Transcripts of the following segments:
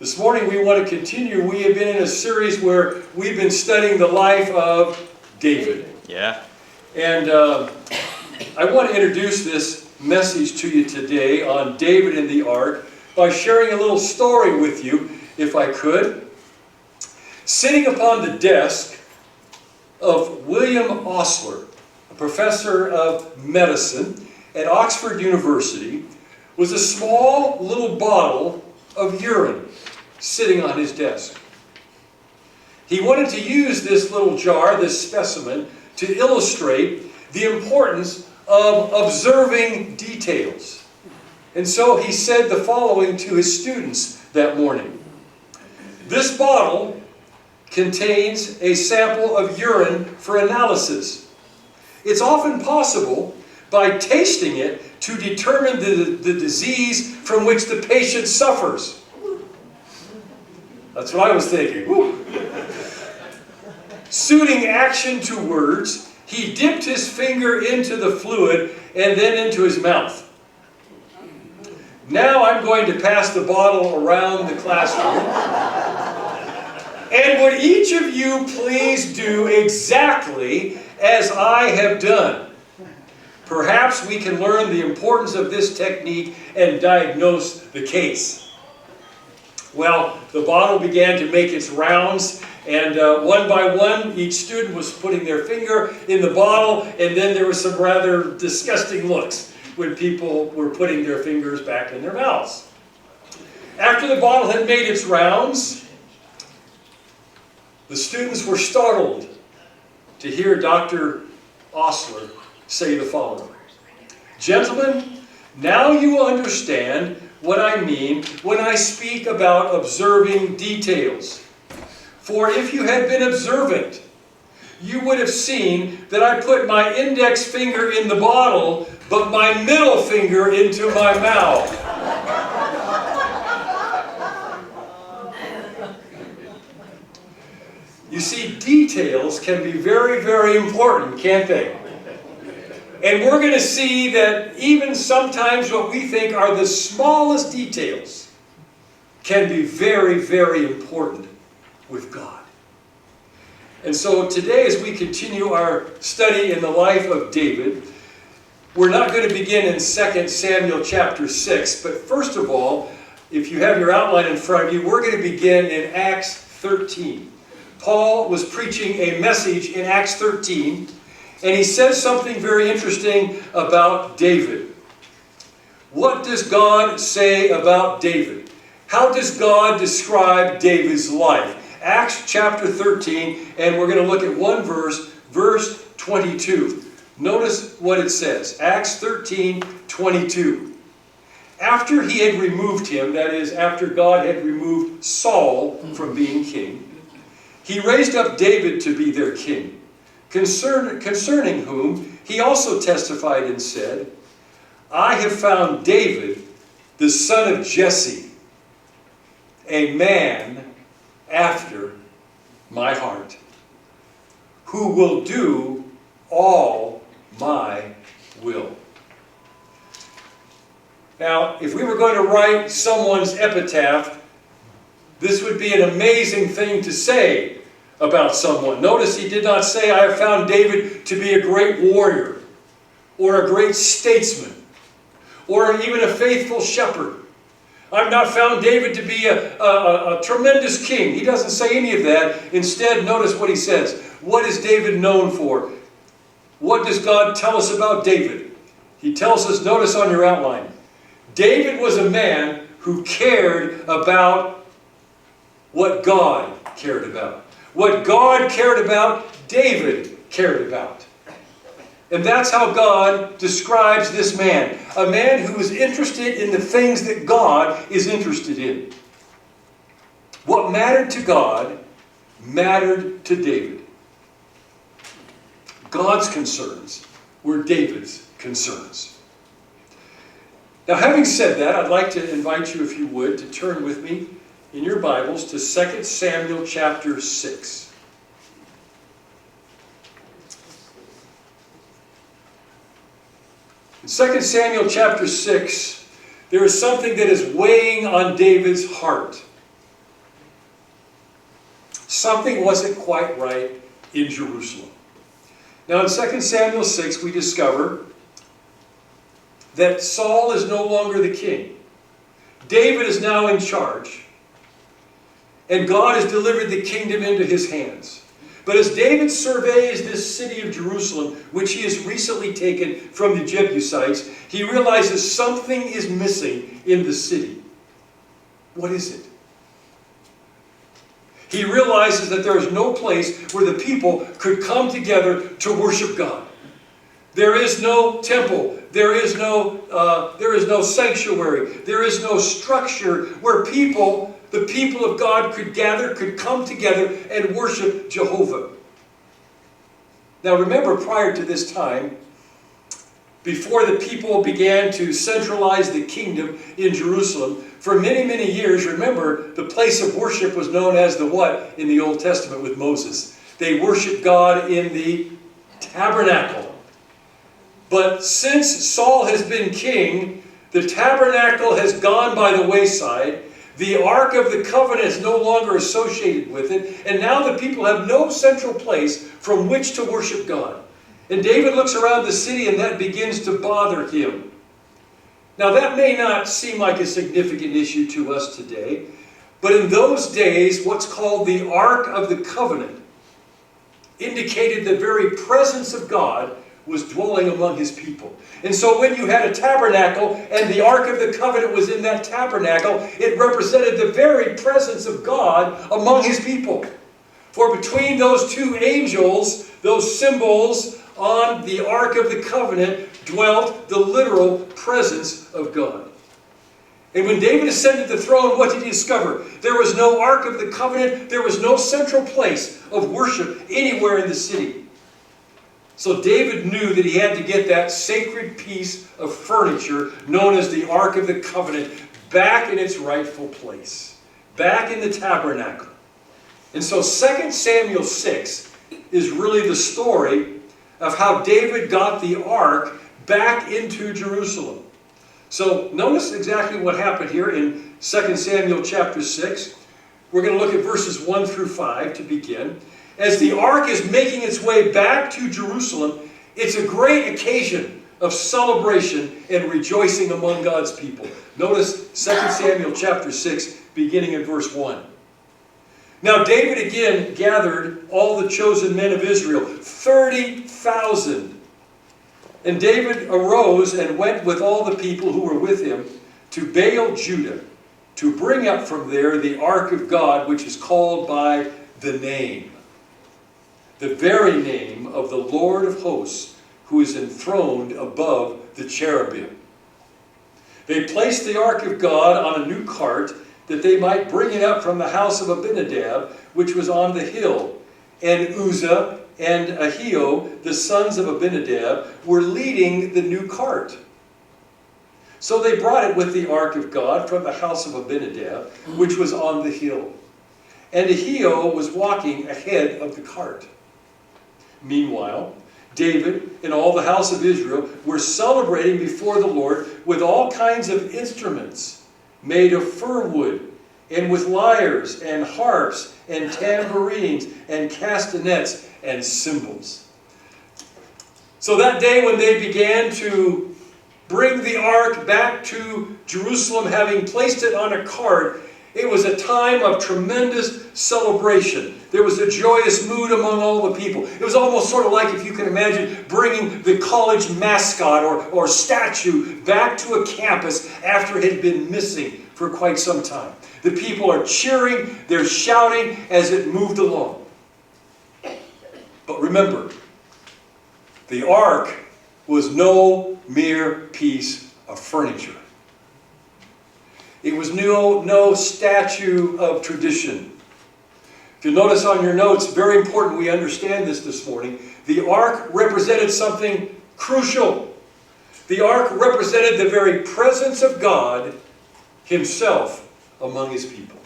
This morning we want to continue. We have been in a series where we've been studying the life of David. Yeah. And I want to introduce this message to you today on David and the Ark by sharing a little story with you, if I could. Sitting upon the desk of William Osler, a professor of medicine at Oxford University, was a small little bottle of urine sitting on his desk. He wanted to use this little jar, this specimen, to illustrate the importance of observing details. And so he said the following to his students that morning. This bottle contains a sample of urine for analysis. It's often possible by tasting it to determine the disease from which the patient suffers. That's what I was thinking. Woo. Suiting action to words, he dipped his finger into the fluid and then into his mouth. Now I'm going to pass the bottle around the classroom. And would each of you please do exactly as I have done? Perhaps we can learn the importance of this technique and diagnose the case. Well, the bottle began to make its rounds, and one by one, each student was putting their finger in the bottle, and then there were some rather disgusting looks when people were putting their fingers back in their mouths. After the bottle had made its rounds, the students were startled to hear Dr. Osler say the following. Gentlemen, now you will understand what I mean when I speak about observing details. For if you had been observant, you would have seen that I put my index finger in the bottle, but my middle finger into my mouth. You see, details can be very, very important, can't they? And we're going to see that even sometimes what we think are the smallest details can be very, very important with God. And so today, as we continue our study in the life of David, we're not going to begin in 2 Samuel chapter 6. But first of all, if you have your outline in front of you, we're going to begin in Acts 13. Paul was preaching a message in Acts 13. And he says something very interesting about David. What does God say about David? How does God describe David's life? Acts chapter 13, and we're going to look at one verse, verse 22. Notice what it says. Acts 13, 22. After he had removed him, that is, after God had removed Saul from being king, he raised up David to be their king. Concerning whom he also testified and said, I have found David, the son of Jesse, a man after my heart, who will do all my will. Now, if we were going to write someone's epitaph, this would be an amazing thing to say about someone. Notice he did not say, I have found David to be a great warrior, or a great statesman, or even a faithful shepherd. I've not found David to be a tremendous king. He doesn't say any of that. Instead, notice what he says. What is David known for? What does God tell us about David? He tells us, notice on your outline, David was a man who cared about what God cared about. What God cared about, David cared about. And that's how God describes this man. A man who is interested in the things that God is interested in. What mattered to God mattered to David. God's concerns were David's concerns. Now, having said that, I'd like to invite you, if you would, to turn with me in your Bibles to 2 Samuel chapter 6. In 2 Samuel chapter 6, there is something that is weighing on David's heart. something wasn't quite right in Jerusalem. Now in 2 Samuel 6 we discover that Saul is no longer the king. David is now in charge. And God has delivered the kingdom into his hands. But as David surveys this city of Jerusalem, which he has recently taken from the Jebusites, he realizes something is missing in the city. What is it? He realizes that there is no place where the people could come together to worship God. There is no temple. There is no sanctuary. There is no structure where the people of God could gather, could come together and worship Jehovah. Now remember, prior to this time, before the people began to centralize the kingdom in Jerusalem, for many, many years, remember, the place of worship was known as the what in the Old Testament with Moses? They worshiped God in the tabernacle. But since Saul has been king, the tabernacle has gone by the wayside. The Ark of the Covenant is no longer associated with it. And now the people have no central place from which to worship God. And David looks around the city and that begins to bother him. Now that may not seem like a significant issue to us today. But in those days, what's called the Ark of the Covenant indicated the very presence of God was dwelling among his people. And so when you had a tabernacle and the Ark of the Covenant was in that tabernacle, it represented the very presence of God among his people. For between those two angels, those symbols on the Ark of the Covenant, dwelt the literal presence of God. And when David ascended the throne, what did he discover? There was no Ark of the Covenant. There was no central place of worship anywhere in the city. So David knew that he had to get that sacred piece of furniture known as the Ark of the Covenant back in its rightful place, back in the tabernacle. And so 2 Samuel 6 is really the story of how David got the Ark back into Jerusalem. So notice exactly what happened here in 2 Samuel chapter 6. We're going to look at verses 1 through 5 to begin. As the Ark is making its way back to Jerusalem, it's a great occasion of celebration and rejoicing among God's people. Notice 2 Samuel chapter 6, beginning in verse 1. Now David again gathered all the chosen men of Israel, 30,000. And David arose and went with all the people who were with him to Baal Judah, to bring up from there the Ark of God, which is called by the name, the very name of the Lord of hosts, who is enthroned above the cherubim. They placed the Ark of God on a new cart, that they might bring it up from the house of Abinadab, which was on the hill. And Uzzah and Ahio, the sons of Abinadab, were leading the new cart. So they brought it with the Ark of God from the house of Abinadab, which was on the hill. And Ahio was walking ahead of the cart. Meanwhile, David and all the house of Israel were celebrating before the Lord with all kinds of instruments made of fir wood, and with lyres and harps and tambourines and castanets and cymbals. So that day when they began to bring the ark back to Jerusalem, having placed it on a cart, it was a time of tremendous celebration. There was a joyous mood among all the people. It was almost sort of like, if you can imagine, bringing the college mascot or statue back to a campus after it had been missing for quite some time. The people are cheering, they're shouting as it moved along. But remember, the ark was no mere piece of furniture. It was no statue of tradition. If you notice on your notes, very important we understand this morning, the ark represented something crucial. The ark represented the very presence of God himself among his people.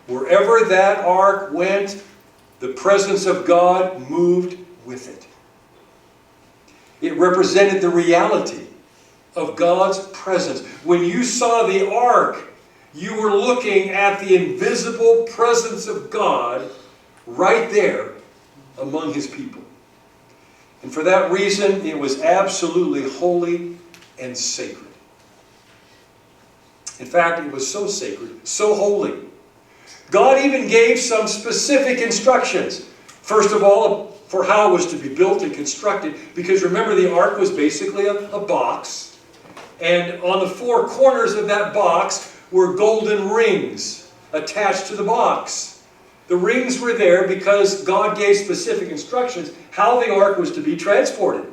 Wherever that ark went, the presence of God moved with it. It represented the reality of God's presence. When you saw the ark, you were looking at the invisible presence of God right there among his people. And for that reason, it was absolutely holy and sacred. In fact, it was so sacred, so holy. God even gave some specific instructions. First of all, for how it was to be built and constructed. Because remember, the ark was basically a box. And on the four corners of that box were golden rings attached to the box. The rings were there because God gave specific instructions how the ark was to be transported.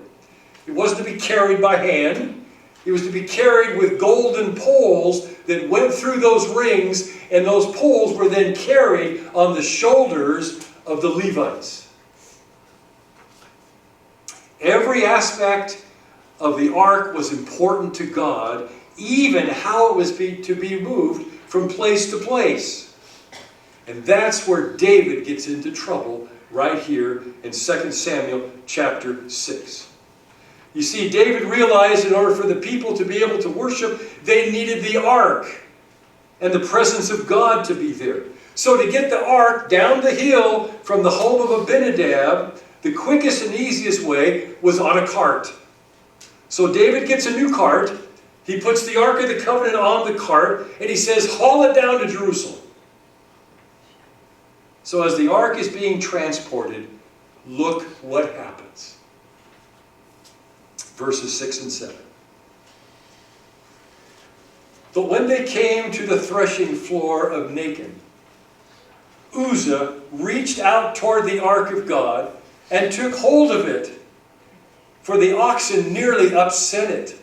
It wasn't to be carried by hand. It was to be carried with golden poles that went through those rings, and those poles were then carried on the shoulders of the Levites. Every aspect of the ark was important to God, even how it was to be moved from place to place. And that's where David gets into trouble right here in 2 Samuel chapter 6. You see, David realized in order for the people to be able to worship, they needed the ark and the presence of God to be there. So to get the ark down the hill from the home of Abinadab, the quickest and easiest way was on a cart. So David gets a new cart. He puts the Ark of the Covenant on the cart, and he says, haul it down to Jerusalem. So as the ark is being transported, look what happens. Verses 6 and 7. But when they came to the threshing floor of Nacon, Uzzah reached out toward the ark of God and took hold of it, for the oxen nearly upset it.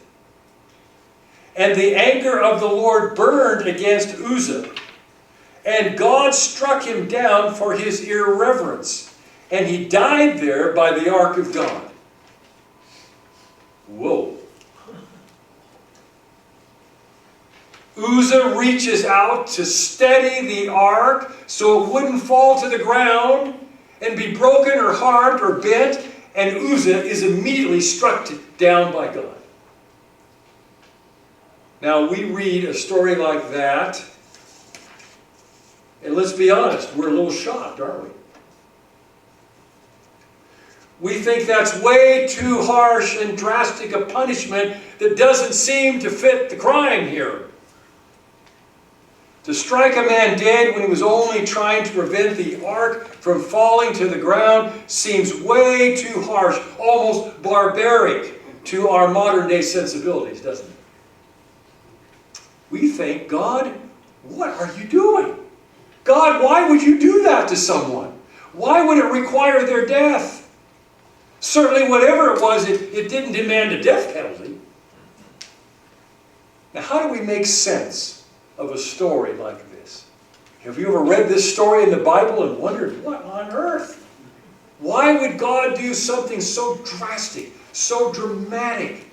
And the anger of the Lord burned against Uzzah, and God struck him down for his irreverence, and he died there by the ark of God. Whoa. Uzzah reaches out to steady the ark so it wouldn't fall to the ground and be broken or harmed or bent, and Uzzah is immediately struck down by God. Now we read a story like that, and let's be honest, we're a little shocked, aren't we? We think that's way too harsh and drastic a punishment that doesn't seem to fit the crime here. To strike a man dead when he was only trying to prevent the ark from falling to the ground seems way too harsh, almost barbaric to our modern day sensibilities, doesn't it? We think, God, what are you doing? God, why would you do that to someone? Why would it require their death? Certainly, whatever it was, it didn't demand a death penalty. Now, how do we make sense of a story like this? Have you ever read this story in the Bible and wondered, what on earth? Why would God do something so drastic, so dramatic,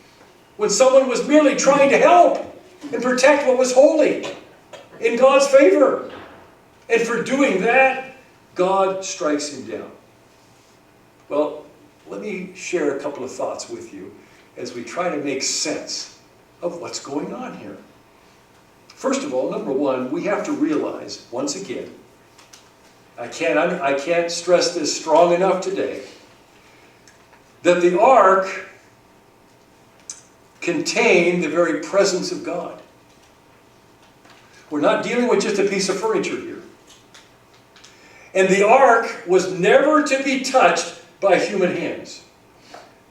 when someone was merely trying to help and protect what was holy in God's favor? And for doing that, God strikes him down. Well, let me share a couple of thoughts with you as we try to make sense of what's going on here. First of all, number one, we have to realize, once again, I can't stress this strong enough today, that the ark contained the very presence of God. We're not dealing with just a piece of furniture here. And the ark was never to be touched by human hands.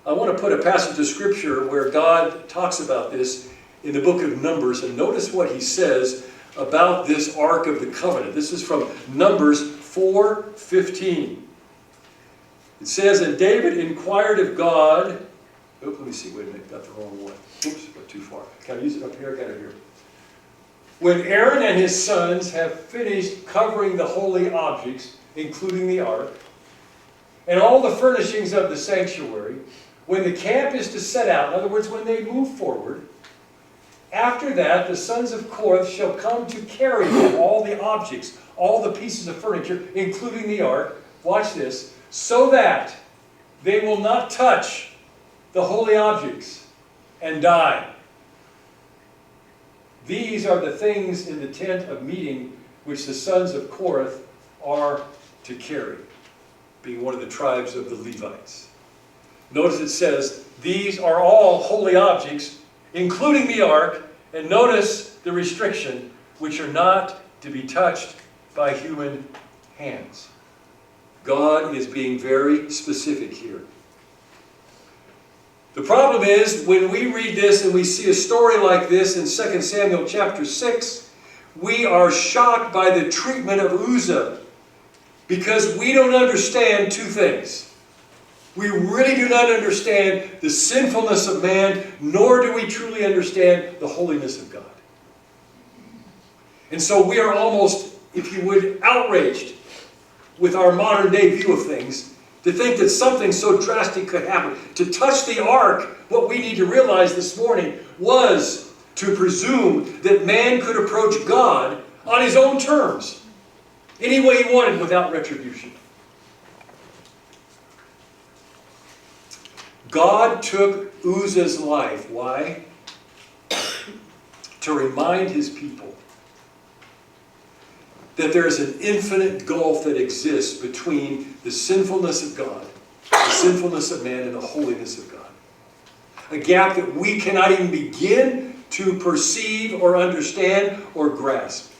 I want to put a passage of Scripture where God talks about this in the book of Numbers, and notice what he says about this Ark of the Covenant. This is from Numbers 4:15. It says, and David inquired of God, let me see, wait a minute, got the wrong one. Oops, went too far. Can I use it up here? Got it here. When Aaron and his sons have finished covering the holy objects, including the ark, and all the furnishings of the sanctuary, when the camp is to set out, in other words, when they move forward, after that the sons of Korath shall come to carry them, all the objects, all the pieces of furniture, including the ark, watch this, so that they will not touch the holy objects and die. These are the things in the tent of meeting which the sons of Korath are to carry, being one of the tribes of the Levites. Notice it says, these are all holy objects, including the ark, and notice the restriction, which are not to be touched by human hands. God is being very specific here. The problem is, when we read this and we see a story like this in 2 Samuel chapter 6, we are shocked by the treatment of Uzzah, because we don't understand two things. We really do not understand the sinfulness of man, nor do we truly understand the holiness of God. And so we are almost, if you would, outraged with our modern day view of things, to think that something so drastic could happen. To touch the ark, what we need to realize this morning was to presume that man could approach God on his own terms, any way he wanted, without retribution. God took Uzzah's life. Why? To remind his people that there is an infinite gulf that exists between the sinfulness of God, the sinfulness of man, and the holiness of God. A gap that we cannot even begin to perceive or understand or grasp.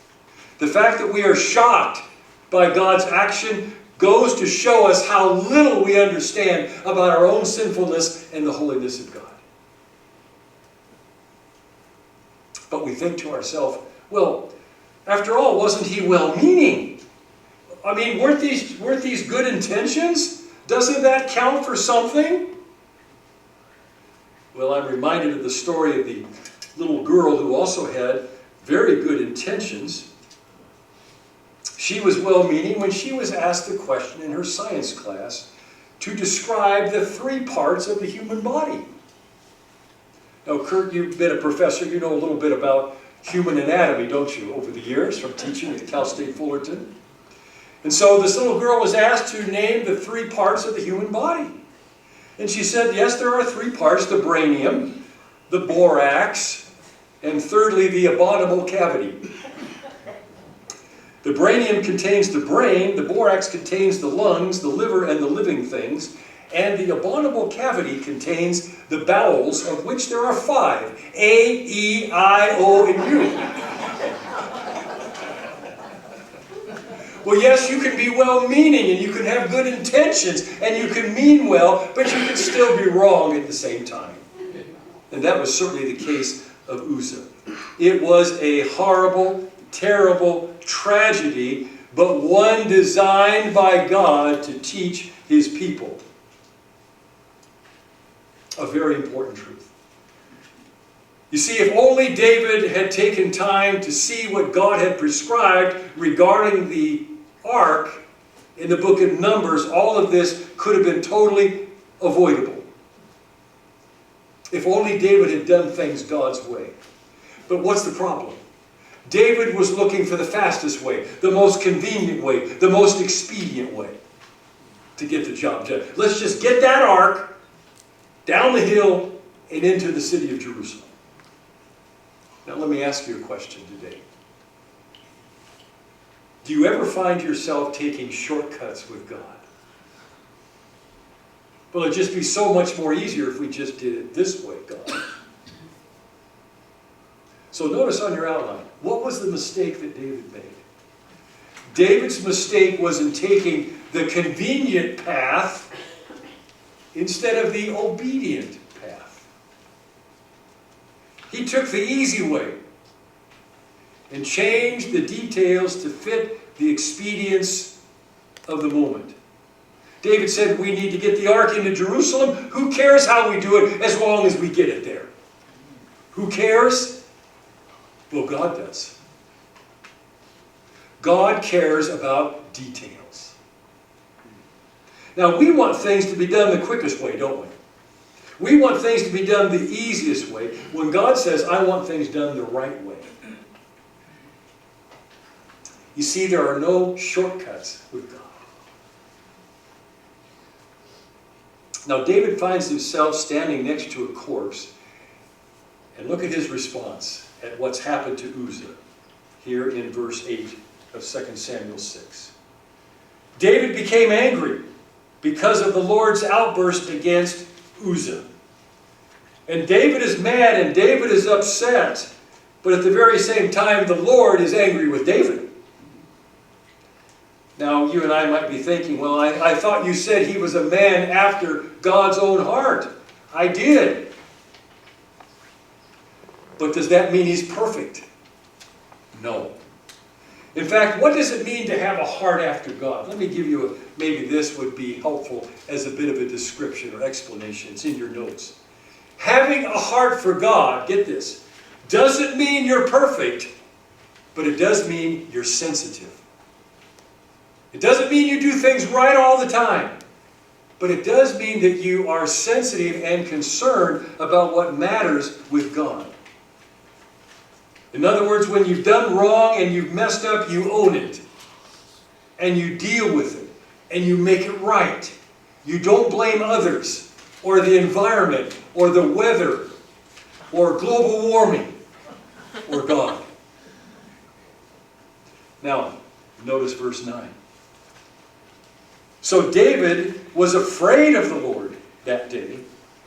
The fact that we are shocked by God's action goes to show us how little we understand about our own sinfulness and the holiness of God. But we think to ourselves, well, after all, wasn't he well-meaning? I mean, weren't these good intentions? Doesn't that count for something? Well, I'm reminded of the story of the little girl who also had very good intentions. She was well-meaning when she was asked the question in her science class to describe the three parts of the human body. Now, Kurt, you've been a professor. You know a little bit about human anatomy, don't you, over the years from teaching at Cal State Fullerton. And so this little girl was asked to name the three parts of the human body. And she said, yes, there are three parts: the brainium, the borax, and thirdly, the abominable cavity. The brainium contains the brain, the borax contains the lungs, the liver, and the living things, and the abominable cavity contains the bowels, of which there are 5, A, E, I, O, and U. Well, yes, you can be well-meaning, and you can have good intentions, and you can mean well, but you can still be wrong at the same time. And that was certainly the case of Uzzah. It was a horrible, terrible tragedy, but one designed by God to teach his people a very important truth. You see, if only David had taken time to see what God had prescribed regarding the ark in the book of Numbers, all of this could have been totally avoidable. If only David had done things God's way. But what's the problem? David was looking for the fastest way, the most convenient way, the most expedient way to get the job done. Let's just get that ark down the hill and into the city of Jerusalem. Now let me ask you a question today. Do you ever find yourself taking shortcuts with God? Well, it'd just be so much more easier if we just did it this way, God. So notice on your outline, what was the mistake that David made? David's mistake was in taking the convenient path instead of the obedient path. He took the easy way and changed the details to fit the expedience of the moment. David said, we need to get the ark into Jerusalem. Who cares how we do it as long as we get it there? Who cares? Well, God does. God cares about details. Now, we want things to be done the quickest way, don't we? We want things to be done the easiest way, when God says, I want things done the right way. You see, there are no shortcuts with God. Now, David finds himself standing next to a corpse, and look at his response. at what's happened to Uzzah here in verse 8 of 2 Samuel 6. David became angry because of the Lord's outburst against Uzzah. And David is mad and David is upset, but at the very same time the Lord is angry with David. Now you and I might be thinking, well, I thought you said he was a man after God's own heart. I did. But does that mean he's perfect? No. In fact, what does it mean to have a heart after God? Let me give you maybe this would be helpful as a bit of a description or explanation. It's in your notes. Having a heart for God, get this, doesn't mean you're perfect, but it does mean you're sensitive. It doesn't mean you do things right all the time, but it does mean that you are sensitive and concerned about what matters with God. In other words, when you've done wrong and you've messed up, you own it. And you deal with it. And you make it right. You don't blame others, or the environment, or the weather, or global warming, or God. Now, notice verse 9. So David was afraid of the Lord that day,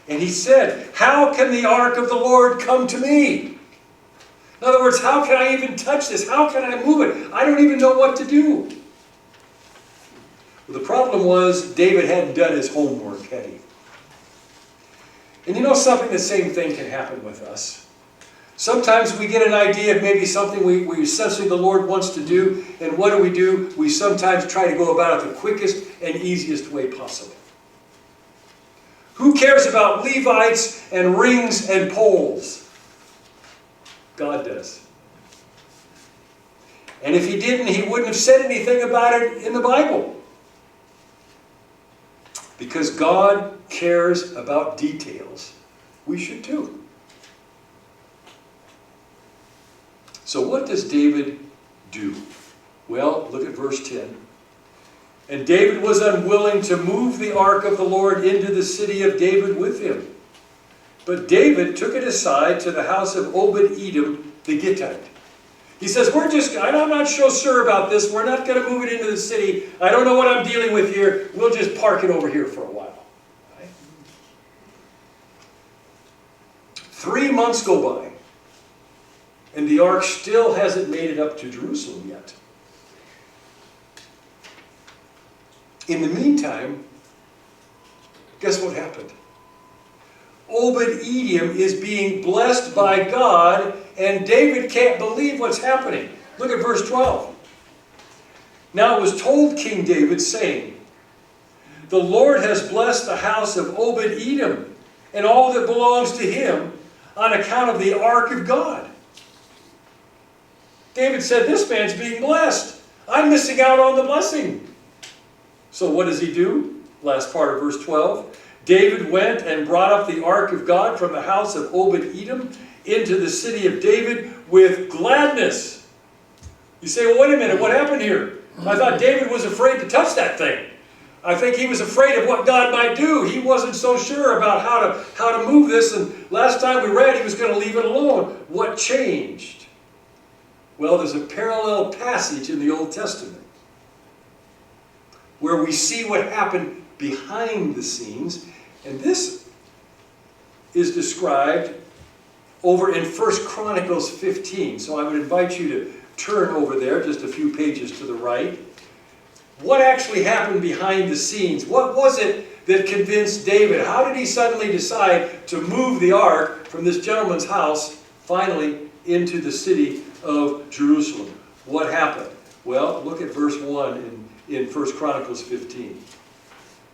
and he said, "How can the ark of the Lord come to me?" In other words, how can I even touch this? How can I move it? I don't even know what to do. Well, the problem was David hadn't done his homework, had he? And you know something, the same thing can happen with us. Sometimes we get an idea of maybe something we essentially the Lord wants to do, and what do? We sometimes try to go about it the quickest and easiest way possible. Who cares about Levites and rings and poles? God does. And if he didn't, he wouldn't have said anything about it in the Bible. Because God cares about details, we should too. So what does David do? Well, look at verse 10. And David was unwilling to move the ark of the Lord into the city of David with him. But David took it aside to the house of Obed-Edom the Gittite. He says, I'm not so sure about this. We're not going to move it into the city. I don't know what I'm dealing with here. We'll just park it over here for a while. Right? 3 months go by, and the ark still hasn't made it up to Jerusalem yet. In the meantime, guess what happened? Obed-Edom is being blessed by God, and David can't believe what's happening. Look at verse 12. Now it was told King David, saying, "The Lord has blessed the house of Obed-Edom and all that belongs to him on account of the ark of God." David said, this man's being blessed. I'm missing out on the blessing. So what does he do? Last part of verse 12. David went and brought up the ark of God from the house of Obed-Edom into the city of David with gladness. You say, well, wait a minute, what happened here? I thought David was afraid to touch that thing. I think he was afraid of what God might do. He wasn't so sure about how to move this, and last time we read he was going to leave it alone. What changed? Well, there's a parallel passage in the Old Testament where we see what happened behind the scenes, and this is described over in 1 Chronicles 15. So I would invite you to turn over there just a few pages to the right. What actually happened behind the scenes? What was it that convinced David? How did he suddenly decide to move the ark from this gentleman's house finally into the city of Jerusalem? What happened? Well, look at verse 1 in 1 Chronicles 15.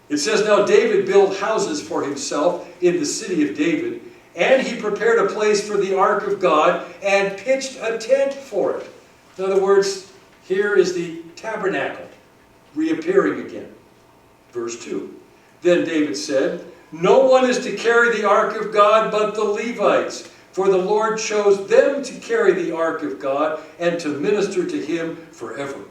It says, "Now David built houses for himself in the city of David, and he prepared a place for the ark of God and pitched a tent for it." In other words, here is the tabernacle reappearing again. Verse 2. "Then David said, 'No one is to carry the ark of God but the Levites, for the Lord chose them to carry the ark of God and to minister to him forever.'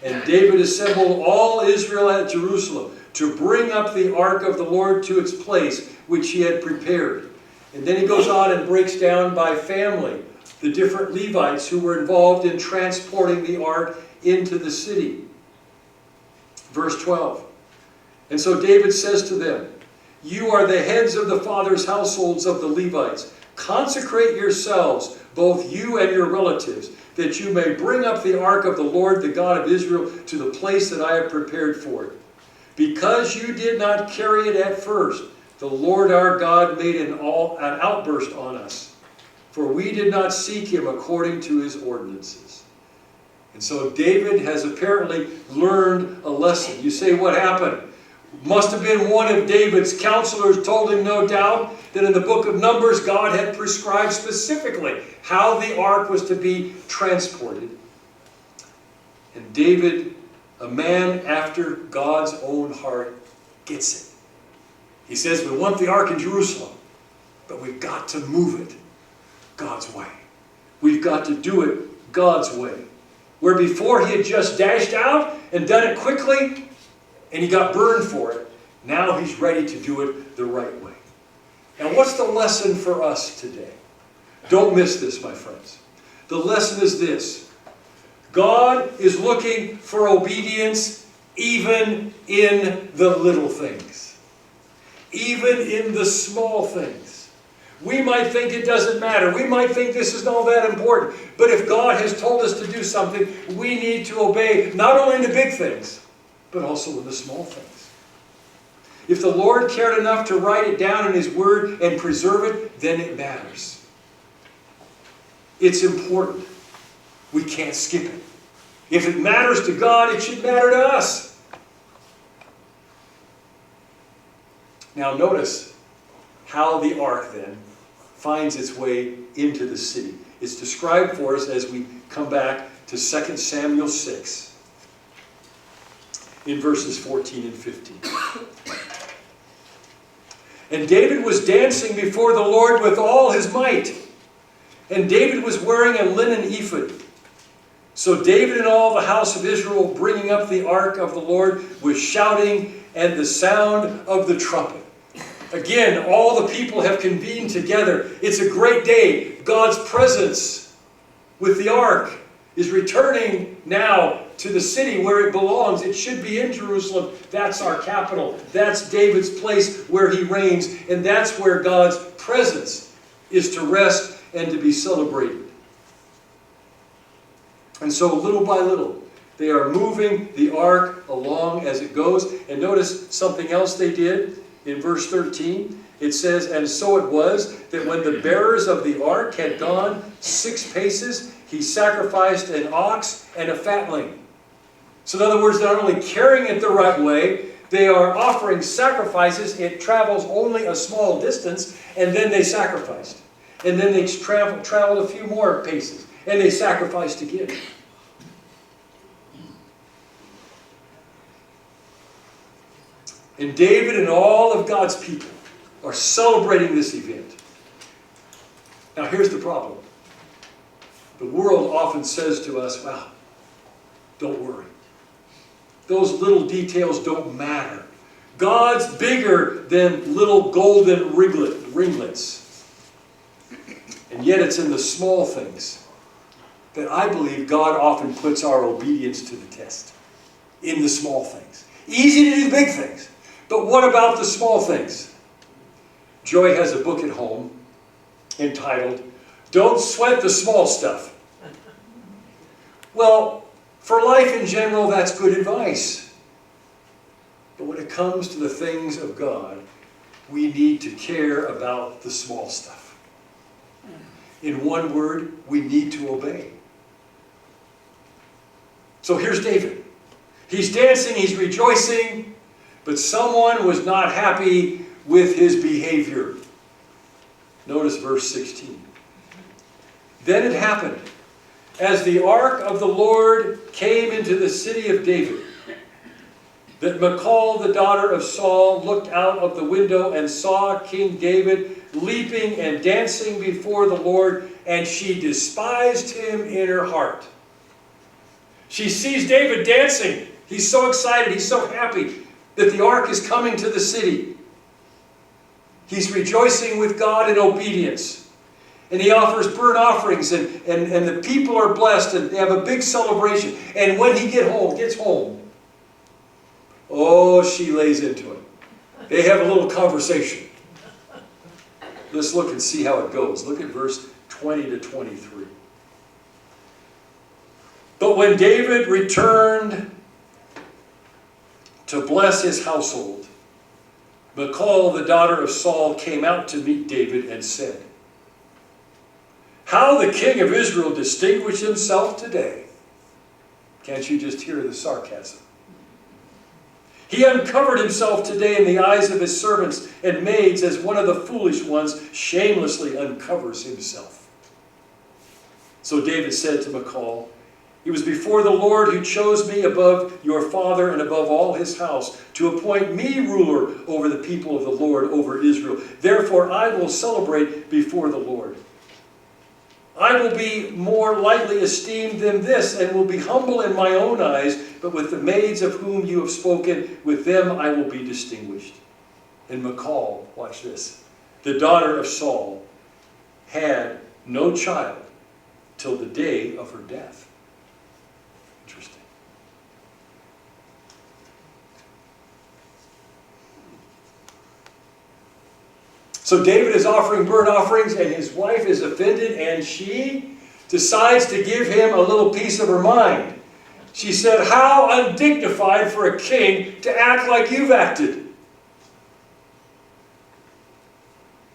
And David assembled all Israel at Jerusalem to bring up the ark of the Lord to its place, which he had prepared." And then he goes on and breaks down by family the different Levites who were involved in transporting the ark into the city. Verse 12. And so David says to them, "You are the heads of the fathers' households of the Levites. Consecrate yourselves, both you and your relatives, that you may bring up the ark of the Lord, the God of Israel, to the place that I have prepared for it. Because you did not carry it at first, the Lord our God made an outburst on us, for we did not seek him according to his ordinances." And so David has apparently learned a lesson. You say, what happened? Must have been one of David's counselors told him, no doubt, that in the book of Numbers, God had prescribed specifically how the ark was to be transported. And David, a man after God's own heart, gets it. He says, we want the ark in Jerusalem, but we've got to move it God's way. We've got to do it God's way. Where before he had just dashed out and done it quickly, and he got burned for it, now he's ready to do it the right way. Now what's the lesson for us today? Don't miss this, my friends. The lesson is this: God is looking for obedience even in the little things. Even in the small things. We might think it doesn't matter. We might think this is not that important. But if God has told us to do something, we need to obey, not only in the big things, but also in the small things. If the Lord cared enough to write it down in his word and preserve it, then it matters. It's important. We can't skip it. If it matters to God, it should matter to us. Now notice how the ark then finds its way into the city. It's described for us as we come back to 2 Samuel 6 in verses 14 and 15. And David was dancing before the Lord with all his might. And David was wearing a linen ephod. So David and all the house of Israel, bringing up the ark of the Lord, was shouting and the sound of the trumpet. Again, all the people have convened together. It's a great day. God's presence with the ark is returning now to the city where it belongs. It should be in Jerusalem. That's our capital. That's David's place where he reigns. And that's where God's presence is to rest and to be celebrated. And so little by little, they are moving the ark along as it goes. And notice something else they did. In verse 13, it says, and so it was that when the bearers of the ark had gone 6 paces, he sacrificed an ox and a fatling. So in other words, they're not only carrying it the right way, they are offering sacrifices. It travels only a small distance, and then they sacrificed. And then they traveled a few more paces, and they sacrificed again. And David and all of God's people are celebrating this event. Now here's the problem. The world often says to us, well, don't worry. Those little details don't matter. God's bigger than little golden ringlets. And yet it's in the small things that I believe God often puts our obedience to the test. In the small things. Easy to do the big things. But what about the small things? Joy has a book at home entitled, Don't Sweat the Small Stuff. Well, for life in general, that's good advice. But when it comes to the things of God, we need to care about the small stuff. In one word, we need to obey. So here's David. He's dancing, he's rejoicing, but someone was not happy with his behavior. Notice verse 16. Then it happened, as the ark of the Lord came into the city of David, that Michal, the daughter of Saul, looked out of the window and saw King David leaping and dancing before the Lord, and she despised him in her heart. She sees David dancing. He's so excited. He's so happy that the ark is coming to the city. He's rejoicing with God in obedience. And he offers burnt offerings, and the people are blessed, and they have a big celebration. And when he gets home, oh, she lays into it. They have a little conversation. Let's look and see how it goes. Look at verse 20 to 23. But when David returned to bless his household, Michal, the daughter of Saul, came out to meet David and said, "How the king of Israel distinguished himself today." Can't you just hear the sarcasm? "He uncovered himself today in the eyes of his servants and maids as one of the foolish ones shamelessly uncovers himself." So David said to Michal, "It was before the Lord who chose me above your father and above all his house to appoint me ruler over the people of the Lord, over Israel. Therefore I will celebrate before the Lord. I will be more lightly esteemed than this, and will be humble in my own eyes, but with the maids of whom you have spoken, with them I will be distinguished." And Michal, watch this, the daughter of Saul, had no child till the day of her death. Interesting. So David is offering burnt offerings, and his wife is offended, and she decides to give him a little piece of her mind. She said, "How undignified for a king to act like you've acted.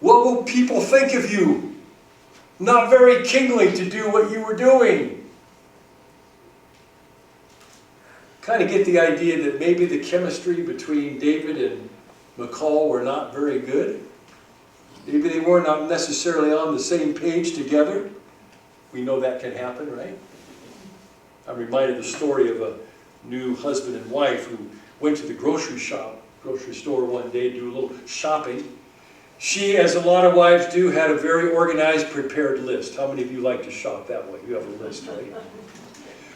What will people think of you? Not very kingly to do what you were doing." Kind of get the idea that maybe the chemistry between David and Michal were not very good. Maybe they were not necessarily on the same page together. We know that can happen, right? I'm reminded of the story of a new husband and wife who went to the grocery store one day to do a little shopping. She, as a lot of wives do, had a very organized, prepared list. How many of you like to shop that way? You have a list, right?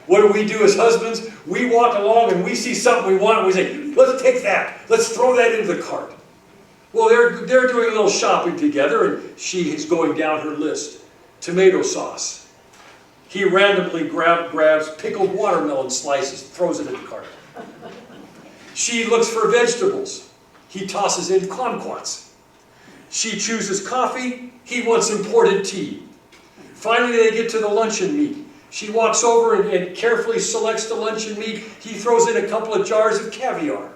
What do we do as husbands? We walk along and we see something we want and we say, "Let's take that. Let's throw that into the cart." Well, they're doing a little shopping together, and she is going down her list. Tomato sauce. He randomly grabs pickled watermelon slices, throws it in the cart. She looks for vegetables. He tosses in kumquats. She chooses coffee. He wants imported tea. Finally, they get to the luncheon meat. She walks over and carefully selects the luncheon meat. He throws in a couple of jars of caviar.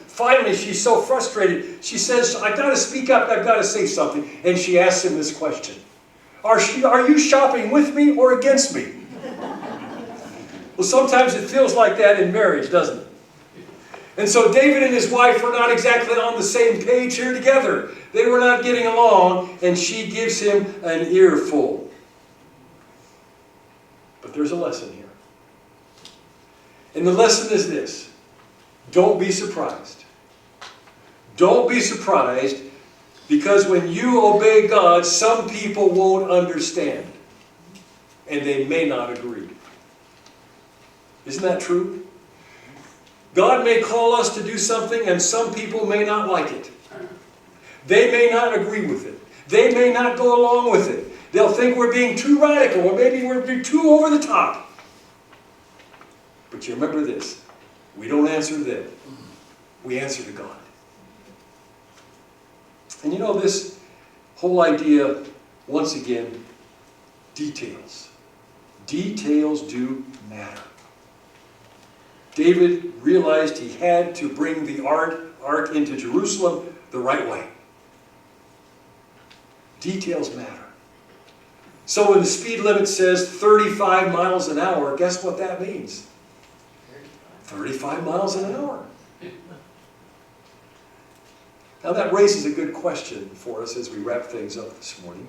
Finally, she's so frustrated, she says, "I've got to speak up, I've got to say something." And she asks him this question: Are you shopping with me or against me? Well, sometimes it feels like that in marriage, doesn't it? And so David and his wife were not exactly on the same page here together. They were not getting along, and she gives him an earful. But there's a lesson here. And the lesson is this: don't be surprised. Don't be surprised, because when you obey God, some people won't understand. And they may not agree. Isn't that true? God may call us to do something, and some people may not like it. They may not agree with it. They may not go along with it. They'll think we're being too radical, or maybe we're being too over the top. But you remember this: we don't answer them. We answer to God. And you know, this whole idea, once again, details. Details do matter. David realized he had to bring the ark into Jerusalem the right way. Details matter. So when the speed limit says 35 miles an hour, guess what that means? 35 miles an hour. Now that raises a good question for us as we wrap things up this morning.